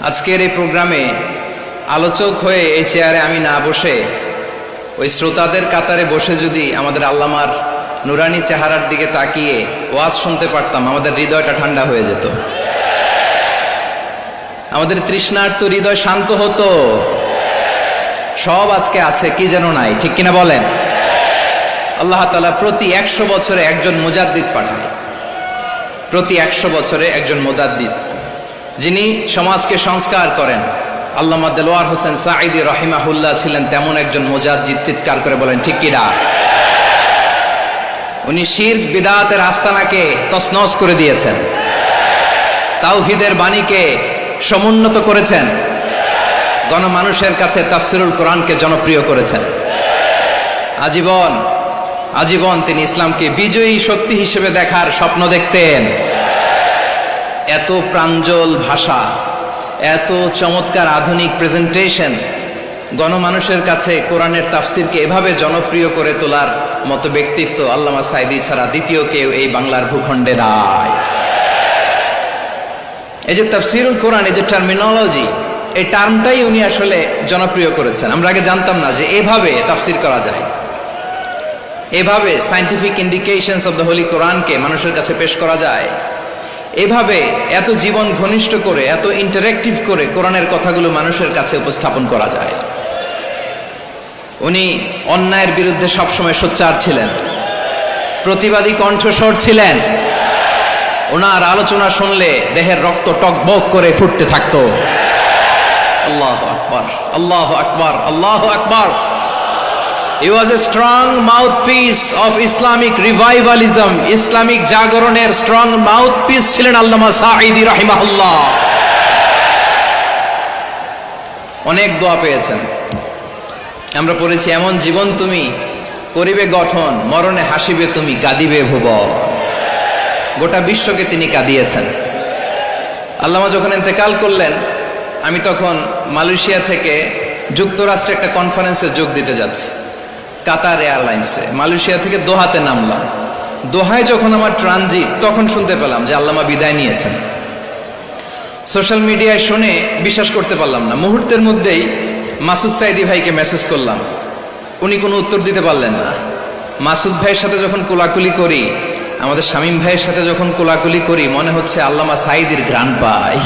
আজকের এই প্রোগ্রামে আলোচক হয়ে এই চেয়ারে আমি না বসে ওই শ্রোতাদের কাতারে বসে যদি আমাদের আল্লামার নুরানি চেহারার দিকে তাকিয়ে ওয়াজ শুনতে পারতাম, আমাদের হৃদয়টা ঠান্ডা হয়ে যেত, আমাদের তৃষ্ণার্ত হৃদয় শান্ত হতো। সব আজকে আছে, কি যেন নাই, ঠিক কিনা বলেন? আল্লাহ তাআলা প্রতি 100 বছরে একজন মুজাদ্দিদ পাঠান, প্রতি 100 বছরে একজন মুজাদ্দিদ, যিনি সমাজকে সংস্কার করেন। আল্লামা দেলোয়ার হোসেন সাঈদী রাহিমাহুল্লাহ ছিলেন তেমন একজন মুজাদ্দিদ। চিৎকার করে বলেন ঠিক কিনা? উনি শিরক বিদআতের আস্তানাকে তছনছ করে দিয়েছেন, তাওহীদের বাণীকে সমুন্নত করেছেন, গণমানুষের কাছে তাফসিরুল কোরআনকে জনপ্রিয় করেছেন। আজীবন তিনি ইসলামকে বিজয়ী শক্তি হিসেবে দেখার স্বপ্ন দেখতেন। এত প্রাঞ্জল ভাষা, এত চমৎকার আধুনিক প্রেজেন্টেশন, গণমানুষের কাছে কোরআনের তাফসিরকে এভাবে জনপ্রিয় করে তোলার মতো ব্যক্তিত্ব আল্লামা সাঈদী ছাড়া দ্বিতীয় কেউ এই বাংলার ভূখণ্ডে নাই। এই যে তাফসিরুল কোরআন, এই যে টার্মিনোলজি, এই টার্মটাই উনি আসলে জনপ্রিয় করেছেন। আমরা আগে জানতাম না যে এভাবে তাফসির করা যায়, এভাবে scientific indications of the Holi কোরআনকে মানুষের কাছে পেশ করা যায়, এভাবে এত জীবন ঘনিষ্ঠ করে, এত ইন্টারেক্টিভ করে কোরআনের কথাগুলো মানুষের কাছে উপস্থাপন করা যায়। উনি অন্যায়ের বিরুদ্ধে সবসময় সোচ্চার ছিলেন, প্রতিবাদী কণ্ঠস্বর ছিলেন। ওনার আলোচনা শুনলে দেহের রক্ত টকবক করে ফুটতে থাকতো। আল্লাহু আকবার, আল্লাহু আকবার, আল্লাহু আকবার। He was a strong mouthpiece of Islamic revivalism. Islamic জাগরণের স্ট্রং মাউথপিস ছিলেন আল্লামা সাঈদী রাহিমাহুল্লাহ। অনেক দোয়া পেয়েছেন, আমরা পড়েছি, এমন জীবন তুমি করিবে গঠন, মরণে হাসিবে তুমি, কাঁদিবে ভুবন। গোটা বিশ্বকে তিনি কাঁদিয়েছেন। আল্লামা যখন ইন্তেকাল করলেন, আমি তখন মালয়েশিয়া থেকে যুক্তরাষ্ট্রে একটা কনফারেন্সে যোগ দিতে যাচ্ছি, কাতার এয়ারলাইন্সে। মালয়েশিয়া থেকে দোহাতে নামলাম। দোহায় যখন আমার ট্রানজিট, তখন শুনতে পেলাম যে আল্লামা বিদায় নিয়েছেন। সোশ্যাল মিডিয়ায় শুনে বিশ্বাস করতে পারলাম না। মুহূর্তের মধ্যেই মাসুদ সাঈদী ভাইকে মেসেজ করলাম, উনি কোনো উত্তর দিতে পারলেন না। মাসুদ ভাইয়ের সাথে যখন কোলাকুলি করি, আমাদের শামীম ভাইয়ের সাথে যখন কোলাকুলি করি, মনে হচ্ছে আল্লামা সাঈদীর ঘ্রাণ পাই।